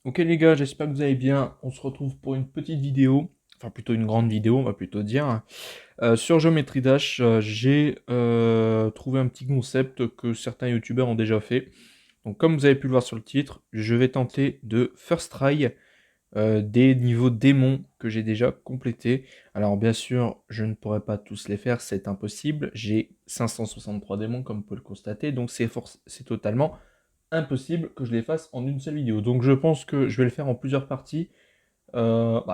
Ok les gars, j'espère que vous allez bien. On se retrouve pour une petite vidéo, enfin plutôt une grande vidéo, on va plutôt dire. Sur Geometry Dash, j'ai trouvé un petit concept que certains youtubeurs ont déjà fait. Donc comme vous avez pu le voir sur le titre, je vais tenter de first try des niveaux démons que j'ai déjà complétés. Alors bien sûr, je ne pourrai pas tous les faire, c'est impossible. J'ai 563 démons comme vous pouvez le constater, donc c'est totalement impossible que je les fasse en une seule vidéo. Donc je pense que je vais le faire en plusieurs parties.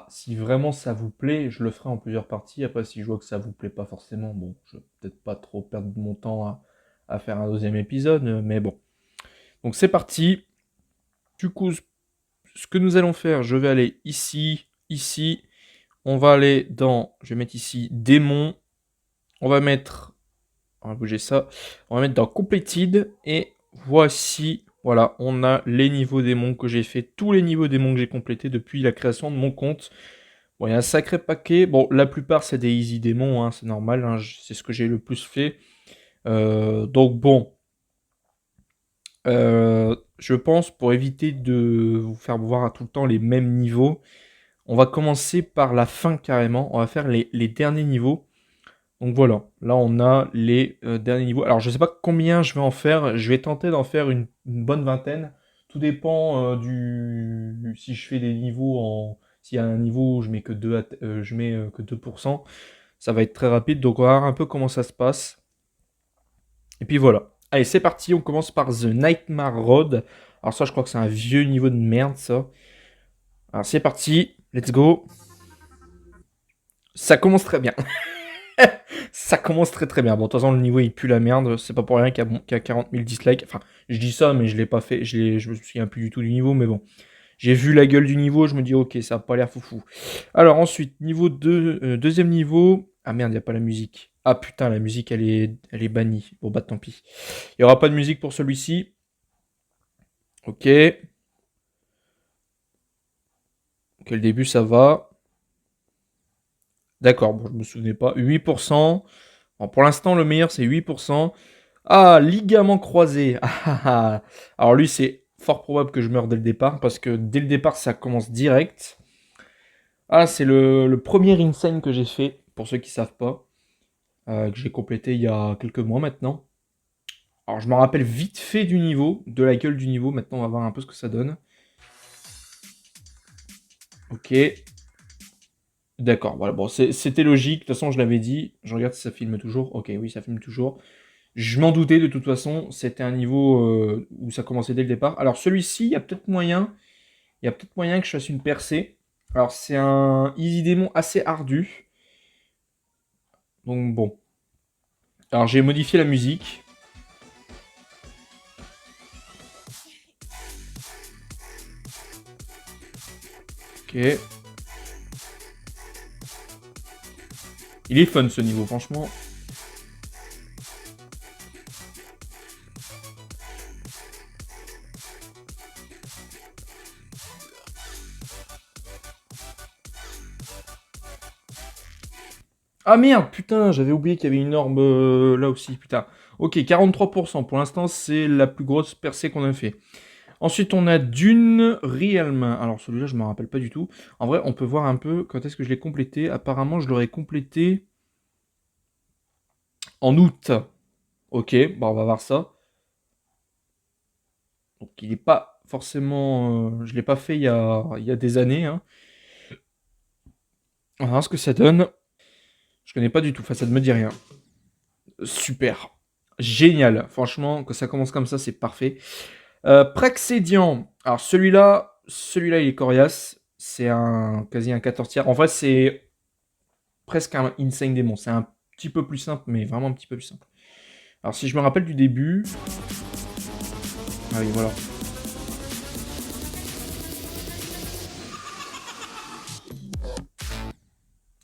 Si vraiment ça vous plaît, je le ferai en plusieurs parties. Après, si je vois que ça vous plaît pas forcément, bon, je vais peut-être pas trop perdre mon temps à faire un deuxième épisode, mais bon. Donc c'est parti. Du coup, ce que nous allons faire, je vais aller ici, ici. On va aller dans, je vais mettre ici démon. On va mettre, on va bouger ça. On va mettre dans completed et voici. Voilà, on a les niveaux démons que j'ai fait, tous les niveaux démons que j'ai complétés depuis la création de mon compte. Bon, il y a un sacré paquet. Bon, la plupart, c'est des easy démons, hein, c'est normal, hein, c'est ce que j'ai le plus fait. Donc bon, je pense, pour éviter de vous faire voir tout le temps les mêmes niveaux, on va commencer par la fin carrément. On va faire les derniers niveaux. Donc voilà, là on a les derniers niveaux. Alors je sais pas combien je vais en faire, je vais tenter d'en faire une bonne vingtaine. Tout dépend si je fais des niveaux en... S'il y a un niveau où je mets que je mets que 2%, ça va être très rapide. Donc on va voir un peu comment ça se passe. Et puis voilà. Allez, c'est parti, on commence par The Nightmare Road. Alors ça je crois que c'est un vieux niveau de merde ça. Alors c'est parti, let's go. Ça commence très bien. Ça commence très très bien. Bon, de toute façon, le niveau il pue la merde. C'est pas pour rien qu'il y a 40 000 dislikes. Enfin, je dis ça, mais je l'ai pas fait. Je me souviens plus du tout du niveau, mais bon. J'ai vu la gueule du niveau, je me dis, ok, ça a pas l'air foufou. Alors, ensuite, niveau 2, deuxième niveau. Ah merde, il n'y a pas la musique. Ah putain, la musique elle est bannie. Bon, bah tant pis. Il n'y aura pas de musique pour celui-ci. Ok. Ok, le début ça va. D'accord, bon, je me souvenais pas. 8%. Bon, pour l'instant, le meilleur c'est 8%. Ah, ligament croisé. Ah, ah, ah. Alors lui, c'est fort probable que je meure dès le départ, parce que dès le départ, ça commence direct. Ah, c'est le premier insane que j'ai fait, pour ceux qui savent pas, que j'ai complété il y a quelques mois maintenant. Alors je me rappelle vite fait du niveau, de la gueule du niveau, maintenant on va voir un peu ce que ça donne. Ok, d'accord, voilà, bon, c'était logique, de toute façon je l'avais dit, je regarde si ça filme toujours, ok, oui, ça filme toujours. Je m'en doutais de toute façon, c'était un niveau où ça commençait dès le départ. Alors celui-ci, il y a peut-être moyen que je fasse une percée. Alors c'est un easy démon assez ardu. Donc bon. Alors j'ai modifié la musique. Ok. Il est fun ce niveau, franchement. Ah merde, putain, j'avais oublié qu'il y avait une orbe là aussi, putain. Ok, 43%. Pour l'instant, c'est la plus grosse percée qu'on a fait. Ensuite, on a Dune Realm. Alors celui-là, je ne me rappelle pas du tout. En vrai, on peut voir un peu quand est-ce que je l'ai complété. Apparemment, je l'aurais complété en août. Ok, bah on va voir ça. Donc il n'est pas forcément... je ne l'ai pas fait il y a des années, hein. On va voir ce que ça donne. Je connais pas du tout, enfin ça ne me dit rien. Super. Génial. Franchement, que ça commence comme ça, c'est parfait. Praxédian. Alors celui-là, il est coriace. C'est quasi un 14 tiers. En vrai, c'est presque un insane démon. C'est un petit peu plus simple, mais vraiment un petit peu plus simple. Alors si je me rappelle du début... Ah oui, voilà.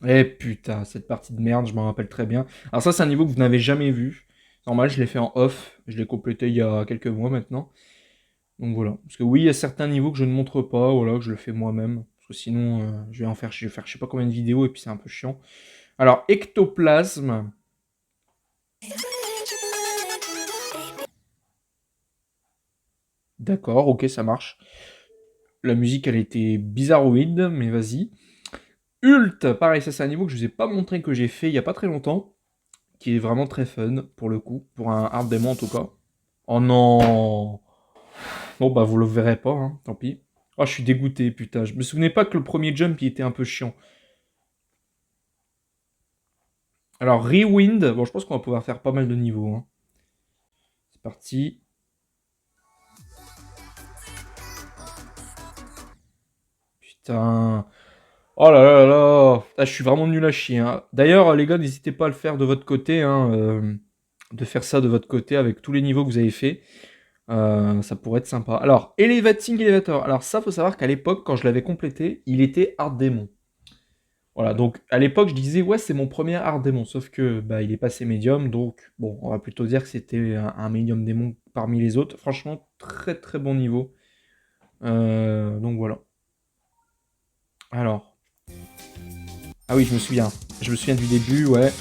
Eh putain, cette partie de merde, je m'en rappelle très bien. Alors ça, c'est un niveau que vous n'avez jamais vu. Normal, je l'ai fait en off. Je l'ai complété il y a quelques mois maintenant. Donc voilà. Parce que oui, il y a certains niveaux que je ne montre pas, voilà, que je le fais moi-même. Parce que sinon, je vais faire je sais pas combien de vidéos et puis c'est un peu chiant. Alors, ectoplasme. D'accord, ok, ça marche. La musique, elle était bizarroïde, mais vas-y. Ult, pareil, ça c'est un niveau que je vous ai pas montré, que j'ai fait il y a pas très longtemps, qui est vraiment très fun, pour le coup, pour un hard démon en tout cas. Oh non. Bon bah vous le verrez pas, hein, tant pis. Oh je suis dégoûté, putain. Je me souvenais pas que le premier jump il était un peu chiant. Alors Rewind, bon je pense qu'on va pouvoir faire pas mal de niveaux, hein. C'est parti. Putain. Oh là là là là. Ah, je suis vraiment nul à chier, hein. D'ailleurs les gars, n'hésitez pas à le faire de votre côté, hein, de faire ça de votre côté avec tous les niveaux que vous avez fait. Ça pourrait être sympa. Alors, Elevating Elevator. Alors ça, faut savoir qu'à l'époque, quand je l'avais complété, il était Hard Démon. Voilà, donc à l'époque, je disais, ouais, c'est mon premier Hard Démon. Sauf que bah, il est passé médium, donc bon, on va plutôt dire que c'était un médium démon parmi les autres. Franchement, très très bon niveau. Donc voilà. Alors. Ah oui, je me souviens. Je me souviens du début, ouais.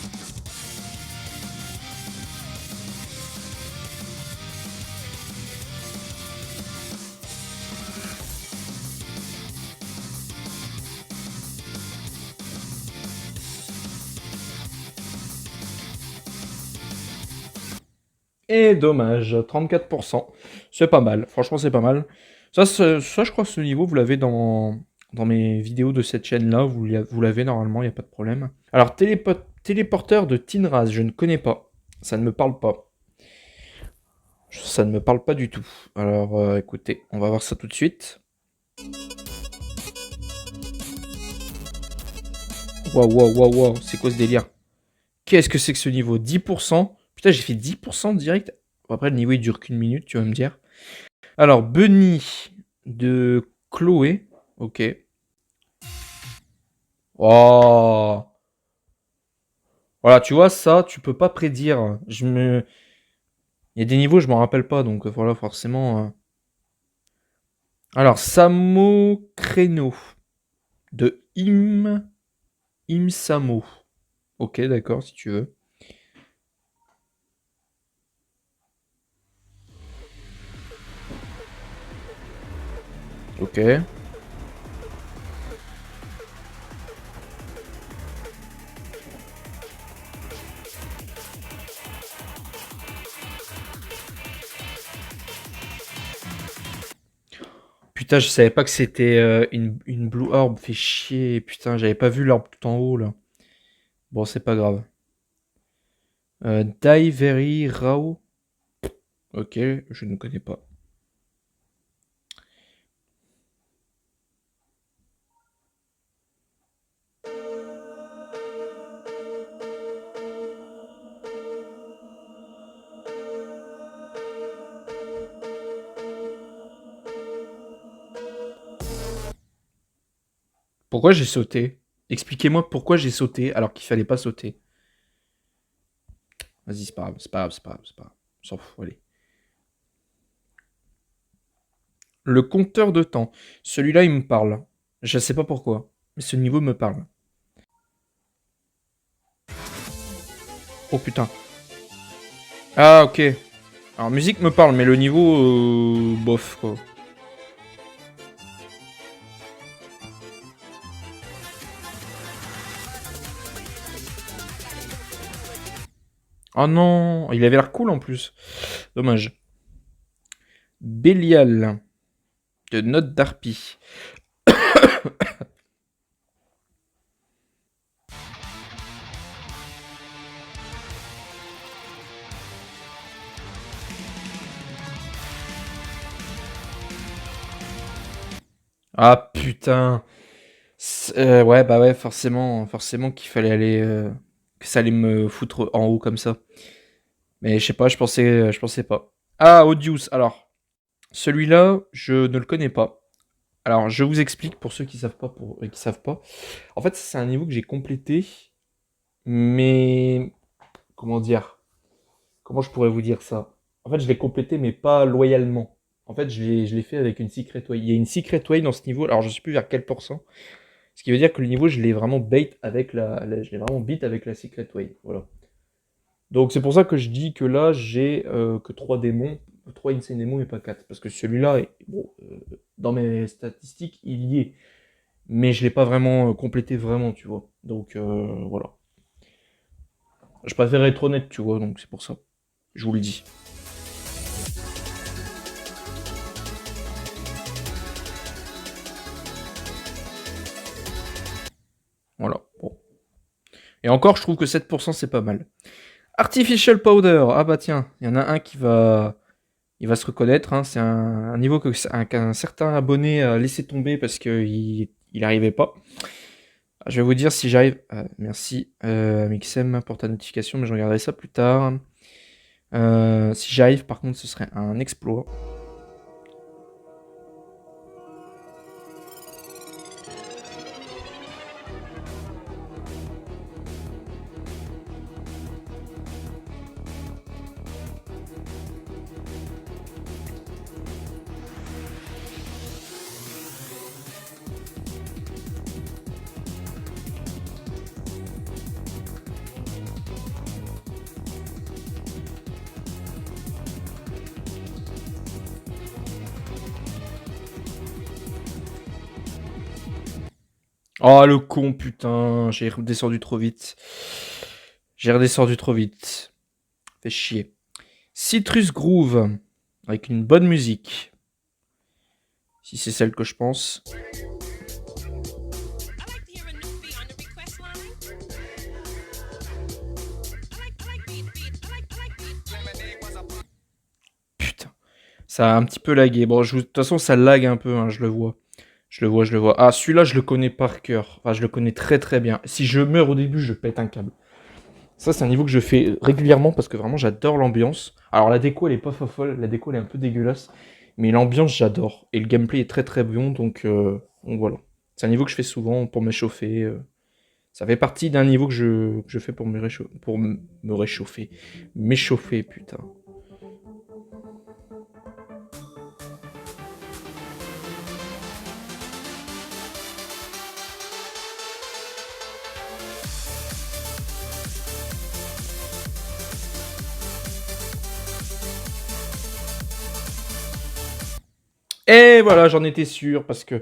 Et dommage, 34%. C'est pas mal, franchement c'est pas mal. Ça, je crois que ce niveau, vous l'avez dans mes vidéos de cette chaîne-là, vous l'avez normalement, il n'y a pas de problème. Alors, téléporteur de Tinraz, je ne connais pas. Ça ne me parle pas. Ça ne me parle pas du tout. Alors, écoutez, on va voir ça tout de suite. Waouh, waouh, waouh, waouh, c'est quoi ce délire? Qu'est-ce que c'est que ce niveau? 10%? Putain, j'ai fait 10% direct. Bon, après, le niveau, il dure qu'une minute, tu vas me dire. Alors, Bunny de Chloé. Ok. Oh. Voilà, tu vois, ça, tu peux pas prédire. Il y a des niveaux, je m'en rappelle pas, donc voilà, forcément. Alors, Samo Créneau de Samo. Ok, d'accord, si tu veux. Ok. Putain, je savais pas que c'était une Blue Orb. Fait chier. Putain, j'avais pas vu l'orbe tout en haut, là. Bon, c'est pas grave. Die Very Rao. Ok, je ne connais pas. Pourquoi j'ai sauté? Expliquez-moi pourquoi j'ai sauté alors qu'il fallait pas sauter. Vas-y, c'est pas grave, c'est pas grave, c'est pas grave, c'est pas grave. On s'en fout, allez. Le compteur de temps. Celui-là, il me parle. Je sais pas pourquoi, mais ce niveau me parle. Oh putain. Ah, ok. Alors, musique me parle, mais le niveau, bof, quoi. Oh non, il avait l'air cool en plus. Dommage. Bélial de Note d'Arpie. Ah putain. Ouais, bah ouais, forcément qu'il fallait aller. Que ça allait me foutre en haut comme ça. Mais je sais pas, je pensais pas. Ah, Odious. Alors, celui-là, je ne le connais pas. Alors, je vous explique pour ceux qui savent pas, qui savent pas. En fait, c'est un niveau que j'ai complété, mais comment dire? Comment je pourrais vous dire ça? En fait, je l'ai complété, mais pas loyalement. En fait, je l'ai fait avec une secret way. Il y a une secret way dans ce niveau. Alors, je sais plus vers quel pourcent. Ce qui veut dire que le niveau, je l'ai vraiment bait avec je l'ai vraiment beat avec la secret way. Voilà. Donc, c'est pour ça que je dis que là, j'ai que 3 démons. 3 Insane Nemo et pas 4. Parce que celui-là, bon, dans mes statistiques, il y est. Mais je l'ai pas vraiment complété vraiment, tu vois. Donc voilà. Je préfère être honnête, tu vois, donc c'est pour ça. Je vous le dis. Voilà. Bon. Et encore, je trouve que 7% c'est pas mal. Artificial Powder. Ah bah tiens, il y en a un il va se reconnaître. Hein. C'est un niveau qu'un certain abonné a laissé tomber parce qu'il n'arrivait pas. Je vais vous dire si j'arrive. Merci Mixem pour ta notification, mais je regarderai ça plus tard. Si j'arrive, par contre, ce serait un exploit. Oh le con, putain, j'ai redescendu trop vite. J'ai redescendu trop vite. Fait chier. Citrus Groove, avec une bonne musique. Si c'est celle que je pense. Putain, ça a un petit peu lagué. Bon, de toute façon, ça lag un peu, hein, je le vois. Je le vois, je le vois. Ah, celui-là, je le connais par cœur. Enfin, je le connais très très bien. Si je meurs au début, je pète un câble. Ça, c'est un niveau que je fais régulièrement parce que vraiment, j'adore l'ambiance. Alors, la déco, elle est pas folle. La déco, elle est un peu dégueulasse. Mais l'ambiance, j'adore. Et le gameplay est très très bon. Donc voilà. C'est un niveau que je fais souvent pour m'échauffer. Ça fait partie d'un niveau que je fais pour me réchauffer. Pour me réchauffer. M'échauffer, putain. Et voilà, j'en étais sûr parce que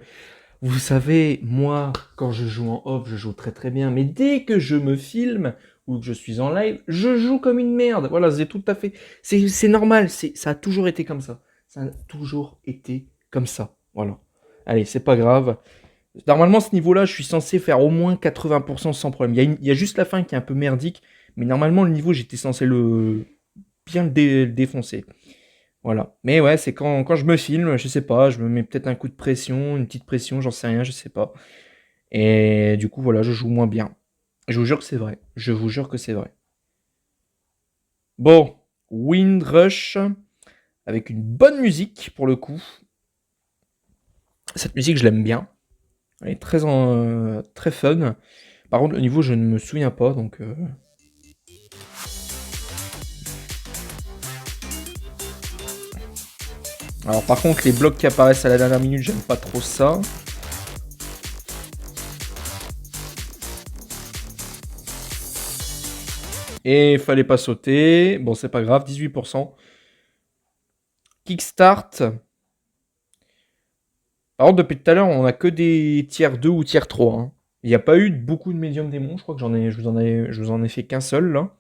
vous savez, moi, quand je joue en off, je joue très très bien. Mais dès que je me filme ou que je suis en live, je joue comme une merde. Voilà, c'est tout à fait. C'est normal. Ça a toujours été comme ça. Ça a toujours été comme ça. Voilà. Allez, c'est pas grave. Normalement, ce niveau-là, je suis censé faire au moins 80% sans problème. Il y a juste la fin qui est un peu merdique. Mais normalement, le niveau, j'étais censé bien le défoncer. Voilà. Mais ouais, c'est quand je me filme, je sais pas, je me mets peut-être un coup de pression, une petite pression, j'en sais rien, je sais pas. Et du coup, voilà, je joue moins bien. Je vous jure que c'est vrai. Je vous jure que c'est vrai. Bon, Windrush, avec une bonne musique pour le coup. Cette musique, je l'aime bien. Elle est très fun. Par contre, le niveau, je ne me souviens pas, donc. Alors, par contre, les blocs qui apparaissent à la dernière minute, j'aime pas trop ça. Et il fallait pas sauter. Bon, c'est pas grave, 18%. Kickstart. Par contre, depuis tout à l'heure, on a que des tiers 2 ou tiers 3. Hein. Il n'y a pas eu beaucoup de médium démon. Je crois que je vous en ai fait qu'un seul là.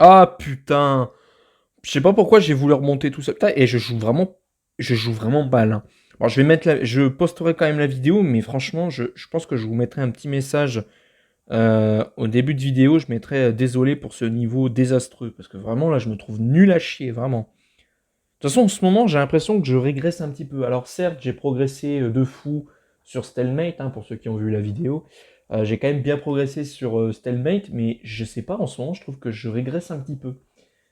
Ah putain. Je sais pas pourquoi j'ai voulu remonter tout ça. Putain, et je joue vraiment mal. Hein. Bon, je posterai quand même la vidéo, mais franchement, je pense que je vous mettrai un petit message au début de vidéo. Je mettrai désolé pour ce niveau désastreux, parce que vraiment là, je me trouve nul à chier, vraiment. De toute façon, en ce moment, j'ai l'impression que je régresse un petit peu. Alors certes, j'ai progressé de fou sur Stalemate, hein, pour ceux qui ont vu la vidéo. J'ai quand même bien progressé sur Stalemate, mais je sais pas, en ce moment, je trouve que je régresse un petit peu.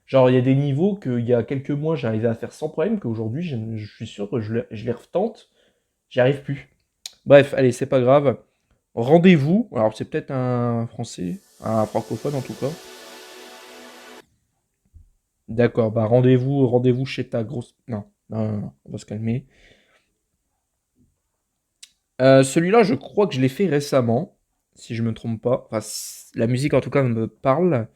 Genre, il y a des niveaux qu'il y a quelques mois, j'arrivais à faire sans problème, qu'aujourd'hui, je suis sûr que je les retente, j'y arrive plus. Bref, allez, c'est pas grave. Rendez-vous, alors c'est peut-être un français. Un francophone en tout cas. D'accord, bah rendez-vous chez ta grosse... Non, non, on va se calmer. Celui-là, je crois que je l'ai fait récemment, si je me trompe pas. Enfin, la musique en tout cas me parle.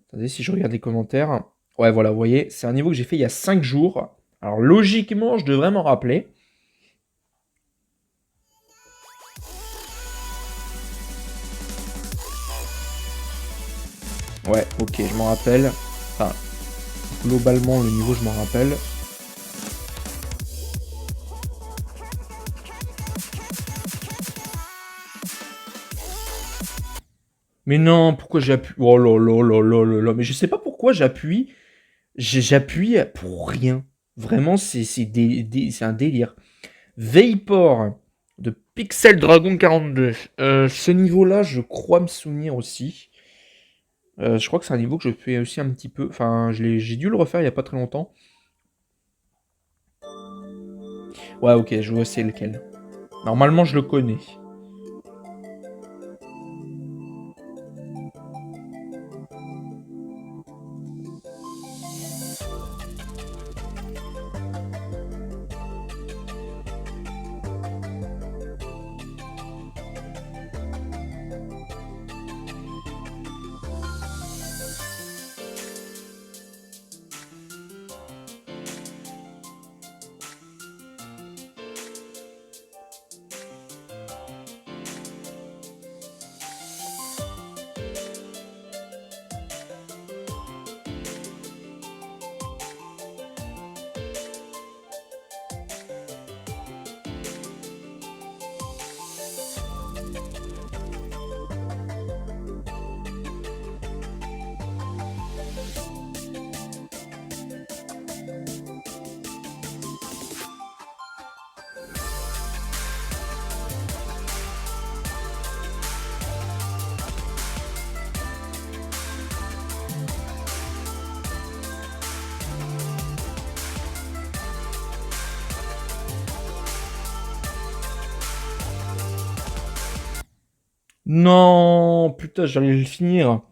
Attendez, si je regarde les commentaires. Ouais, voilà, vous voyez, c'est un niveau que j'ai fait il y a 5 jours. Alors logiquement, je devrais m'en rappeler. Ouais, ok, je m'en rappelle. Enfin, globalement, le niveau, je m'en rappelle. Mais non, pourquoi j'appuie? Oh là là là là là là. Mais je sais pas pourquoi j'appuie. J'appuie pour rien. Vraiment, c'est un délire. Vapor de Pixel Dragon 42. Ce niveau-là, je crois me souvenir aussi. Je crois que c'est un niveau que je fais aussi un petit peu. Enfin, j'ai dû le refaire il y a pas très longtemps. Ouais, ok, je vois c'est lequel. Normalement, je le connais. Non, putain, j'allais le finir.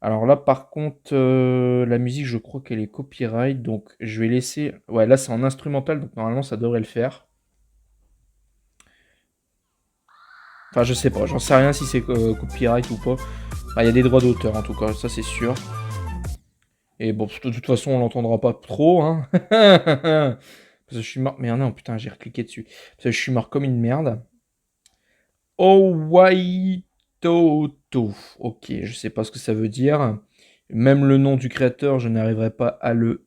Alors là, par contre, la musique, je crois qu'elle est copyright, donc je vais laisser. Ouais, là, c'est en instrumental, donc normalement, ça devrait le faire. Enfin, je sais pas, j'en sais rien si c'est copyright ou pas. Bah, il y a des droits d'auteur, en tout cas, ça c'est sûr. Et bon, de toute façon, on l'entendra pas trop, hein. Parce que je suis mort. Mais non, putain, j'ai recliqué dessus. Parce que je suis mort comme une merde. Owaitoto. Ok, je sais pas ce que ça veut dire. Même le nom du créateur, je n'arriverai pas à le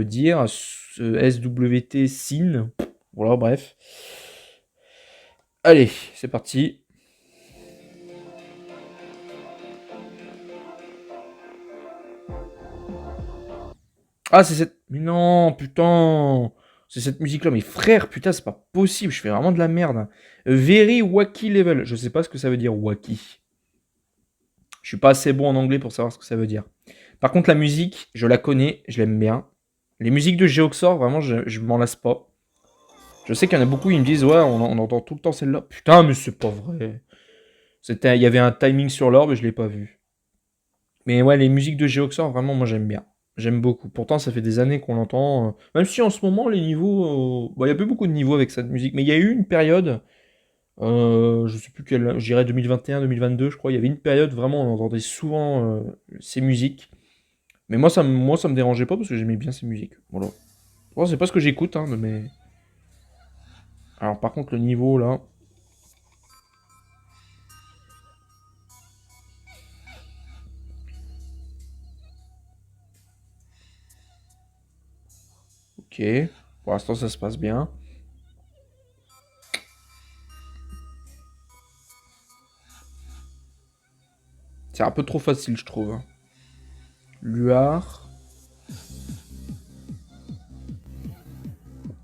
dire. SWT Sin. Voilà, bref. Allez, c'est parti. Ah, c'est cette. Mais non, putain. C'est cette musique-là. Mais frère, putain, c'est pas possible. Je fais vraiment de la merde. Very wacky level. Je sais pas ce que ça veut dire, wacky. Je suis pas assez bon en anglais pour savoir ce que ça veut dire. Par contre, la musique, je la connais, je l'aime bien. Les musiques de Geoxor, vraiment, je m'en lasse pas. Je sais qu'il y en a beaucoup, ils me disent, ouais, on entend tout le temps celle-là. Putain, mais c'est pas vrai. Il y avait un timing sur l'orbe et je l'ai pas vu. Mais ouais, les musiques de Geoxor, vraiment, moi j'aime bien. J'aime beaucoup. Pourtant, ça fait des années qu'on l'entend. Même si en ce moment, les niveaux. Il y a plus beaucoup de niveaux avec cette musique. Mais il y a eu une période. Je sais plus quelle. Je dirais 2021, 2022, je crois. Il y avait une période vraiment, on entendait souvent ces musiques. Mais moi, ça me dérangeait pas parce que j'aimais bien ces musiques. Voilà. Bon, c'est pas ce que j'écoute, hein, mais. Alors, par contre, le niveau là. Ok. Pour l'instant, ça se passe bien. C'est un peu trop facile, je trouve, hein. Luar.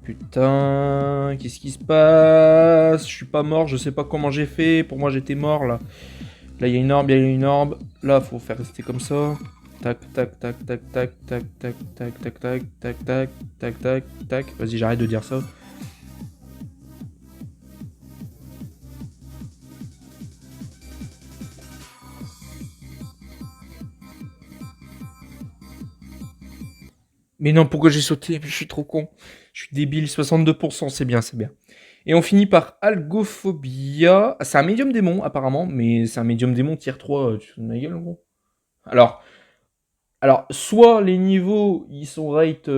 Putain, qu'est-ce qui se passe? Je suis pas mort, je sais pas comment j'ai fait. Pour moi, j'étais mort là. Là, il y a une orbe, il y a une orbe. Là, faut faire rester comme ça. Tac, tac, tac, tac, tac, tac, tac, tac, tac, tac, tac, tac, tac, tac, tac. Vas-y, j'arrête de dire ça. Mais non, pourquoi j'ai sauté? Je suis trop con. Je suis débile, 62%, c'est bien, c'est bien. Et on finit par Algophobia. C'est un médium démon, apparemment, mais c'est un médium démon tier 3, tu te fous de ma gueule, en gros. Alors, soit les niveaux, ils sont rate,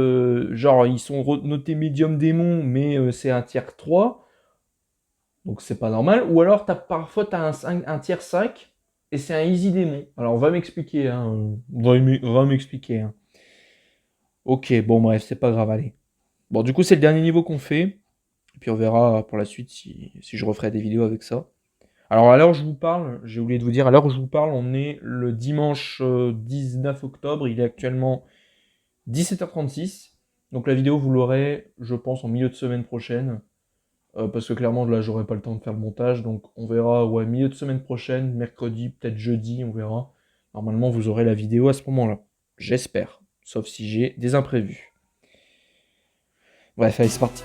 genre, ils sont notés médium démon, mais c'est un tier 3, donc c'est pas normal. Ou alors, parfois, t'as un tier 5, et c'est un easy démon. Alors, on va m'expliquer, hein. Va m'expliquer, hein. Ok, bon, bref, c'est pas grave, allez. Bon, du coup, c'est le dernier niveau qu'on fait. Et puis on verra pour la suite si je referai des vidéos avec ça. Alors à l'heure où je vous parle, j'ai oublié de vous dire, à l'heure où je vous parle, on est le dimanche 19 octobre. Il est actuellement 17h36. Donc la vidéo, vous l'aurez, je pense, en milieu de semaine prochaine. Parce que clairement, là, j'aurai pas le temps de faire le montage. Donc on verra, ouais, milieu de semaine prochaine, mercredi, peut-être jeudi, on verra. Normalement, vous aurez la vidéo à ce moment-là. J'espère. Sauf si j'ai des imprévus. Bref, allez, c'est parti.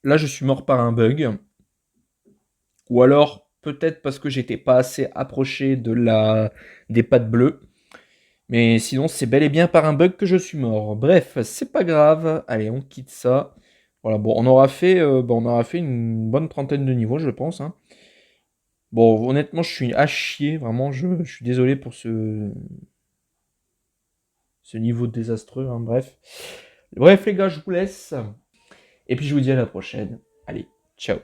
Là, je suis mort par un bug. Ou alors, peut-être parce que j'étais pas assez approché des pattes bleues. Mais sinon, c'est bel et bien par un bug que je suis mort. Bref, c'est pas grave. Allez, on quitte ça. Voilà, bon, on aura fait une bonne trentaine de niveaux, je pense, hein. Bon, honnêtement, je suis à chier. Vraiment, je suis désolé pour ce niveau désastreux, hein, bref. Bref, les gars, je vous laisse. Et puis, je vous dis à la prochaine. Allez, ciao.